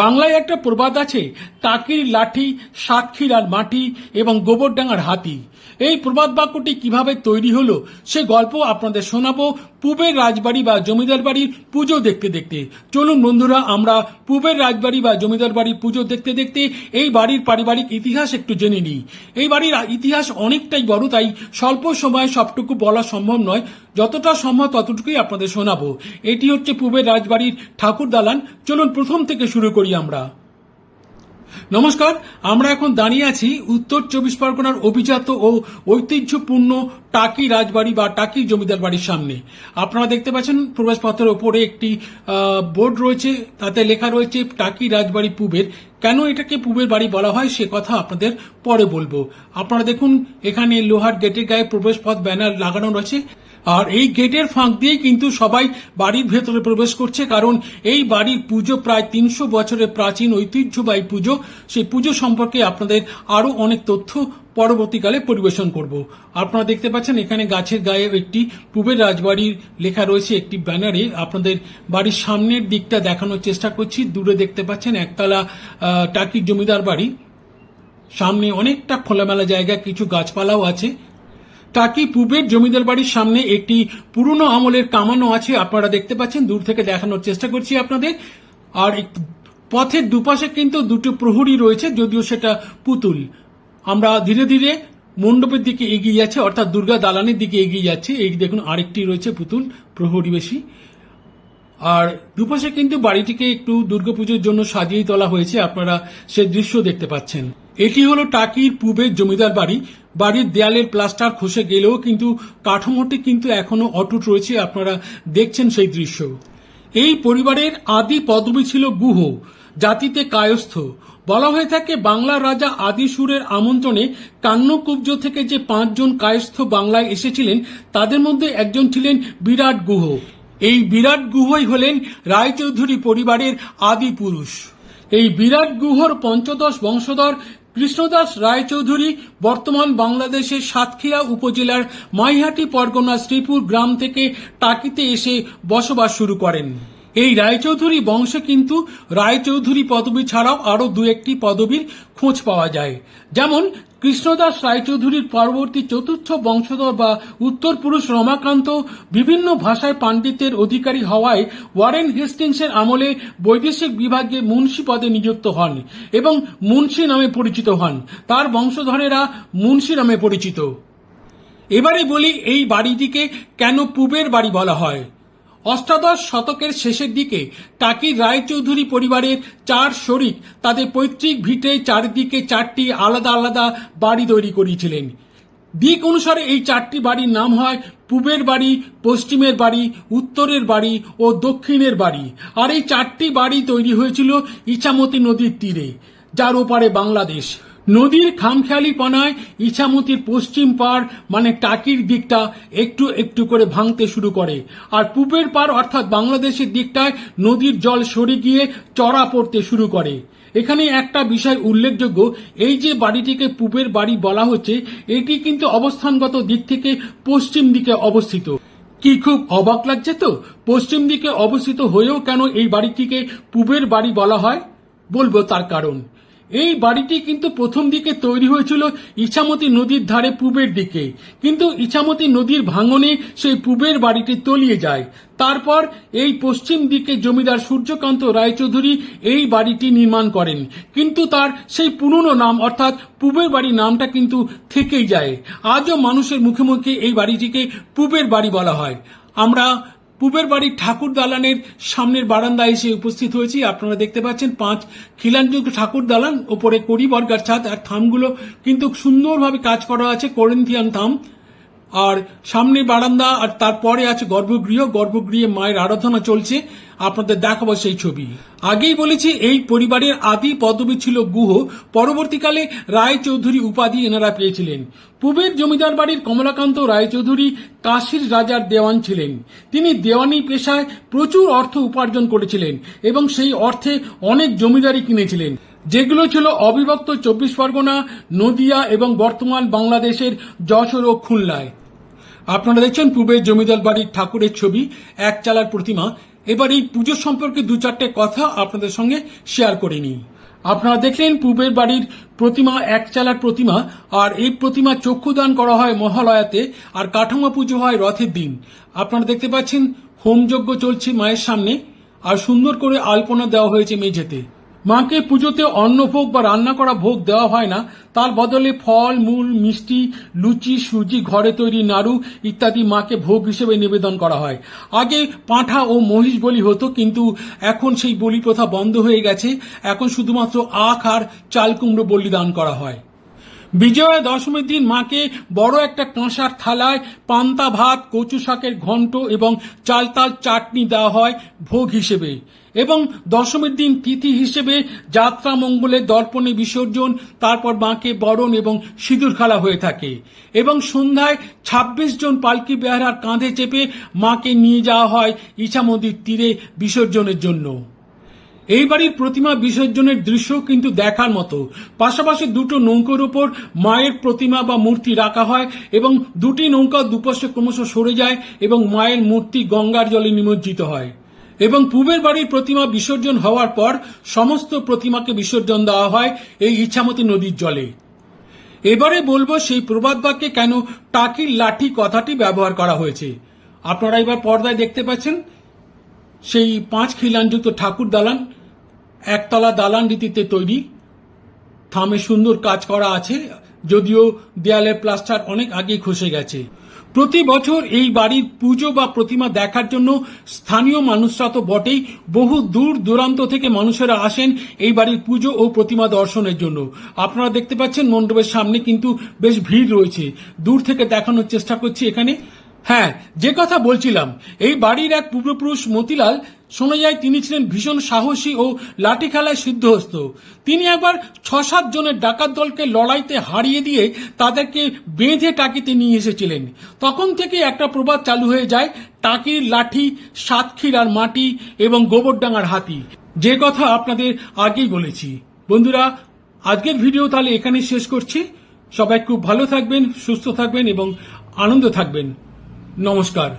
বাংলায় একটা প্রবাদ আছে, টাকির লাঠি, সাতক্ষীর আর মাটি এবং গোবরডাঙ্গার হাতি। এই প্রবাদ বাক্যটি কিভাবে তৈরি হলো সে গল্প আপনাদের শোনাবো পূবের রাজবাড়ি বা জমিদার বাড়ির পুজো দেখতে দেখতে। চলুন বন্ধুরা, আমরা পূবের রাজবাড়ি বা জমিদার বাড়ির পুজো দেখতে দেখতে এই বাড়ির পারিবারিক ইতিহাস একটু জেনে নিই। এই বাড়ির ইতিহাস অনেকটাই বড়, তাই স্বল্প সময়ে সবটুকু বলা সম্ভব নয়। যতটা সম্ভব ততটুকুই আপনাদের শোনাবো। এটি হচ্ছে পূবের রাজবাড়ির ঠাকুর দালান। চলুন প্রথম থেকে শুরু করি আমরা। নমস্কার, আমরা এখন দাঁড়িয়ে আছি উত্তর চব্বিশ পরগনার অভিজাত ও ঐতিহ্যপূর্ণ টাকি রাজবাড়ি বা টাকি জমিদার বাড়ির সামনে। আপনারা দেখতে পাচ্ছেন প্রবেশপথের ওপরে একটি বোর্ড রয়েছে, তাতে লেখা রয়েছে টাকি রাজবাড়ি পূবের। কেন এটাকে পূবের বাড়ি বলা হয় সে কথা আপনাদের পরে বলবো। আপনারা দেখুন, এখানে লোহার গেটের গায়ে প্রবেশপথ ব্যানার লাগানো রয়েছে, আর এই গেটের ফাঁক দিয়ে কিন্তু সবাই বাড়ির ভেতরে প্রবেশ করছে, কারণ এই বাড়ির পুজো প্রায় 300 বছরের প্রাচীন ঐতিহ্যবাহী পুজো। সেই পুজো সম্পর্কে আপনাদের আরো অনেক তথ্য পরবর্তীকালে পরিবেশন করব। আপনারা দেখতে পাচ্ছেন এখানে গাছের গায়ে একটি পূবের রাজবাড়ির লেখা রয়েছে একটি ব্যানারে। আপনাদের বাড়ির সামনের দিকটা দেখানোর চেষ্টা করছি। দূরে দেখতে পাচ্ছেন একতলা টাকি জমিদার বাড়ি, সামনে অনেকটা খোলামেলা জায়গা, কিছু গাছপালাও আছে। টাকি পূবের জমিদার বাড়ির সামনে একটি পুরনো আমলের কামানো আছে, আপনারা দেখতে পাচ্ছেন। দূর থেকে দেখানোর চেষ্টা করছি আপনাদের। আর পথের দুপাশে কিন্তু দুটো প্রহরী রয়েছে, যদিও সেটা পুতুল। আমরা ধীরে ধীরে মণ্ডপের দিকে এগিয়ে যাচ্ছে, অর্থাৎ দুর্গা দালানের দিকে এগিয়ে যাচ্ছে। এই দেখুন আরেকটি রয়েছে পুতুল প্রহরী বেশি। আর দুপাশে কিন্তু বাড়িটিকে একটু দুর্গাপুজোর জন্য সাজিয়ে তোলা হয়েছে, আপনারা সে দৃশ্য দেখতে পাচ্ছেন। এটি হলো টাকির পূবের জমিদার বাড়ি। বাড়ির দেয়ালের প্লাস্টার খসে গেলেও কিন্তু কাঠামোটি কিন্তু এখনো অটুট রয়েছে, আপনারা দেখছেন সেই দৃশ্য। এই পরিবারের আদি পদবী ছিল গুহ, জাতিতে কায়স্থ। বলা হয়ে থাকে বাংলার রাজা আদিসুরের আমন্ত্রণে কান্যকুব্জ থেকে যে 5 জন কায়স্থ বাংলায় এসেছিলেন তাদের মধ্যে একজন ছিলেন বিরাট গুহ। এই বিরাট গুহই হলেন রায়চৌধুরী পরিবারের আদি পুরুষ। এই বিরাট গুহর পঞ্চদশ বংশধর কৃষ্ণদাস রায়চৌধুরী বর্তমান বাংলাদেশের সাতক্ষীরা উপজেলার মাইহাটি পরগনা শ্রীপুর গ্রাম থেকে টাকিতে এসে বসবাস শুরু করেন। এই রায়চৌধুরী বংশে কিন্তু রায়চৌধুরী পদবী ছাড়াও আরো 2-1টি পদবীর খোঁজ পাওয়া যায়। যেমন কৃষ্ণদাস রায়চৌধুরীর পরবর্তী চতুর্থ বংশধর বা উত্তর পুরুষ রমাকান্ত বিভিন্ন ভাষায় পাণ্ডিত্যের অধিকারী হওয়ায় ওয়ারেন হেস্টিংসের আমলে বৈদেশিক বিভাগে মুন্সি পদে নিযুক্ত হন এবং মুন্সি নামে পরিচিত হন। তার বংশধরেরা মুন্সি নামে পরিচিত। এবারে বলি এই বাড়িটিকে কেন পূবের বাড়ি বলা হয়। অষ্টাদশ শতকের শেষের দিকে টাকির রায়চৌধুরী পরিবারের 4 শরিক তাদের পৈতৃক ভিটে চারিদিকে 4টি আলাদা আলাদা বাড়ি তৈরি করেছিলেন। দিক অনুসারে এই 4টি বাড়ির নাম হয় পূবের বাড়ি, পশ্চিমের বাড়ি, উত্তরের বাড়ি ও দক্ষিণের বাড়ি। আর এই 4টি বাড়ি তৈরি হয়েছিল ইছামতি নদীর তীরে, যার ওপারে বাংলাদেশ। নদীর খামখেয়ালিপনায় ইছামতির পশ্চিম পাড় মানে টাকির দিকটা একটু একটু করে ভাঙতে শুরু করে, আর পূবের পাড় অর্থাৎ বাংলাদেশের দিকটায় নদীর জল সরে গিয়ে চড়া পড়তে শুরু করে। এখানে একটা বিষয় উল্লেখযোগ্য, এই যে বাড়িটিকে পূবের বাড়ি বলা হচ্ছে এটি কিন্তু অবস্থানগত দিক থেকে পশ্চিম দিকে অবস্থিত। কি খুব অবাক লাগছে তো? পশ্চিম দিকে অবস্থিত হয়েও কেন এই বাড়িটিকে পূবের বাড়ি বলা হয়, বলবো তার কারণ। এই বাড়িটি কিন্তু প্রথম দিকে তৈরি হয়েছিল ইছামতি নদীর ধারে পূবের দিকে, কিন্তু ইছামতি নদীর ভাঙনে সেই পূবের বাড়িটি তলিয়ে যায়। তারপর এই পশ্চিম দিকে জমিদার সূর্যকান্ত রায়চৌধুরী এই বাড়িটি নির্মাণ করেন, কিন্তু তার সেই পুরনো নাম অর্থাৎ পূবের বাড়ি নামটা কিন্তু থেকেই যায়। আজও মানুষের মুখে মুখে এই বাড়িটিকে পূবের বাড়ি বলা হয়। আমরা পূবের বাড়ির ঠাকুর দালানের সামনের বারান্দায় এসে উপস্থিত হয়েছি। আপনারা দেখতে পাচ্ছেন 5 খিলানযুক্ত ঠাকুর দালান, ওপরে কড়ি বর্গার ছাদ, আর থামগুলো কিন্তু সুন্দরভাবে কাজ করা আছে, করিন্থিয়ান থাম। আর সামনে বারান্দা, আর তারপরে আছে গর্ভগৃহ। গর্ভগৃহে মায়ের আরাধনা চলছে, আপনাদের দেখাবো সেই ছবি। আগেই বলেছি এই পরিবারের আদি পদবী ছিল গুহ, পরবর্তীকালে রায়চৌধুরী উপাধি এনারা পেয়েছিলেন। পূবের জমিদার বাড়ির কমলাকান্ত রায়চৌধুরী কাশীর রাজার দেওয়ান ছিলেন। তিনি দেওয়ানি পেশায় প্রচুর অর্থ উপার্জন করেছিলেন এবং সেই অর্থে অনেক জমিদারি কিনেছিলেন, যেগুলো ছিল অবিভক্ত 24 পরগনা, নদিয়া এবং বর্তমান বাংলাদেশের যশোর ও খুলনায়। আপনারা দেখছেন পূবের জমিদার বাড়ির ঠাকুরের ছবি, 1 চালার প্রতিমা। এবার এই পুজো সম্পর্কে দু চারটে কথা আপনাদের সঙ্গে শেয়ার করে নিই। আপনারা দেখলেন পূবের বাড়ির প্রতিমা একচালার প্রতিমা, আর এই প্রতিমা চক্ষুদান করা হয় মহালয়াতে, আর কাঠামো পুজো হয় রথের দিন। আপনারা দেখতে পাচ্ছেন হোমযজ্ঞ চলছে মায়ের সামনে, আর সুন্দর করে আলপনা দেওয়া হয়েছে মেঝেতে। মাকে পুজোতে অন্নভোগ বা রান্না করা ভোগ দেওয়া হয় না, তার বদলে ফল মূল মিষ্টি লুচি সুজি ঘরে তৈরি নাড়ু ইত্যাদি মাকে ভোগ হিসেবে নিবেদন করা হয়। আগে পাঁঠা ও মহিষ বলি হতো, কিন্তু এখন সেই বলি প্রথা বন্ধ হয়ে গেছে। এখন শুধুমাত্র আখ আর চাল কুমড়ো বলিদান করা হয়। বিজয়া দশমীর দিন মাকে বড় একটা কাঁসার থালায় পান্তা ভাত, কচু শাকের ঘন্ট এবং চালতাল চাটনি দেওয়া হয় ভোগ হিসেবে। এবং দশমীর দিন তিথি হিসেবে যাত্রা মঙ্গলের দর্পণে বিসর্জন, তারপর মাকে বরণ এবং সিঁদুর খেলা হয়ে থাকে। এবং সন্ধ্যায় ২৬ জন পালকি বেহারার কাঁধে চেপে মাকে নিয়ে যাওয়া হয় ইছামতির তীরে বিসর্জনের জন্য। এই বাড়ির প্রতিমা বিসর্জনের দৃশ্য কিন্তু দেখার মতো। পাশাপাশি দুটো নৌকার উপর মায়ের প্রতিমা বা মূর্তি রাখা হয় এবং দুটি নৌকা দুপাশে ক্রমশ সরে যায় এবং মায়ের মূর্তি গঙ্গার জলে নিমজ্জিত হয়। এবং পূবের বাড়ির প্রতিমা বিসর্জন হওয়ার পর সমস্ত প্রতিমাকে বিসর্জন দেওয়া হয় এই ইছামতি নদীর জলে। এবারে বলবো সেই প্রবাদ বাক্যে কেন টাকির লাঠি কথাটি ব্যবহার করা হয়েছে। আপনারা এবার পর্দায় দেখতে পাচ্ছেন সেই 5 খিলানযুক্ত ঠাকুর দালান, একতলা দালান রীতিতে তৈরি, থামে সুন্দর কাজ করা আছে, যদিও দেয়ালের প্লাস্টার অনেক আগেই খসে গেছে। প্রতি বছর এই বাড়ির পুজো বা প্রতিমা দেখার জন্য স্থানীয় মানুষরা তো বটেই, বহু দূর দূরান্ত থেকে মানুষেরা আসেন এই বাড়ির পুজো ও প্রতিমা দর্শনের জন্য। আপনারা দেখতে পাচ্ছেন মণ্ডপের সামনে কিন্তু বেশ ভিড় রয়েছে। দূর থেকে দেখানোর চেষ্টা করছি এখানে। হ্যাঁ, যে কথা বলছিলাম, এই বাড়ির এক পূর্বপুরুষ মতিলাল, শোনা যায় তিনি ছিলেন ভীষণ সাহসী ও লাঠি খেলায় সিদ্ধহস্ত। তিনি একবার ৬-৭ জনের ডাকাত দলকে লড়াইতে হারিয়ে দিয়ে তাদেরকে বেঁধে টাকিতে নিয়ে এসেছিলেন। তখন থেকে একটা প্রবাদ চালু হয়ে যায়, টাকির লাঠি, সাতক্ষীর আর মাটি এবং গোবরডাঙ্গার হাতি, যে কথা আপনাদের আগেই বলেছি। বন্ধুরা, আজকের ভিডিও তাহলে এখানেই শেষ করছি। সবাই খুব ভালো থাকবেন, সুস্থ থাকবেন এবং আনন্দ থাকবেন। নমস্কার।